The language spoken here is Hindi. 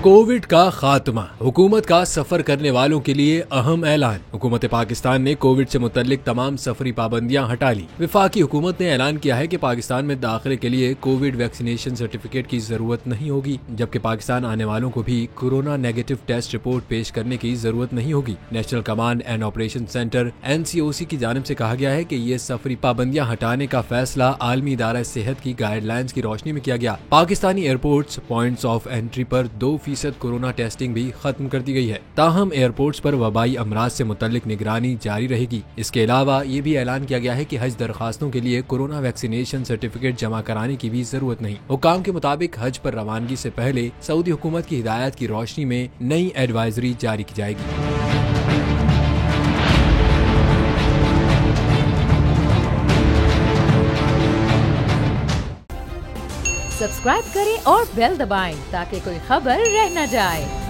कोविड का खात्मा, हुकूमत का सफर करने वालों के लिए अहम ऐलान। हुकूमत पाकिस्तान ने कोविड से मुतल्लिक तमाम सफरी पाबंदियां हटा ली। वफाकी हुकूमत ने ऐलान किया है कि पाकिस्तान में दाखिले के लिए कोविड वैक्सीनेशन सर्टिफिकेट की जरूरत नहीं होगी, जबकि पाकिस्तान आने वालों को भी कोरोना नेगेटिव टेस्ट रिपोर्ट पेश करने की जरूरत नहीं होगी। National command and operation centre NCOC की जानिब से कहा गया है कि ये सफरी पाबंदियां हटाने का फैसला आलमी इदारा सेहत की गाइडलाइंस की रोशनी में किया गया। Pakistani airports points of entry पर 2% कोरोना टेस्टिंग भी खत्म कर दी गई है। ताहम एयरपोर्ट्स पर वबाई अमराज से मुतल्लिक निगरानी जारी रहेगी। इसके अलावा ये भी ऐलान किया गया है कि हज दरखास्तों के लिए कोरोना वैक्सीनेशन सर्टिफिकेट जमा कराने की भी जरूरत नहीं। हुकाम के मुताबिक हज पर रवानगी से पहले सऊदी हुकूमत की हिदायत की रोशनी में नई एडवाइजरी जारी की जाएगी। सब्सक्राइब करें और बेल दबाएं ताकि कोई खबर रह न जाए।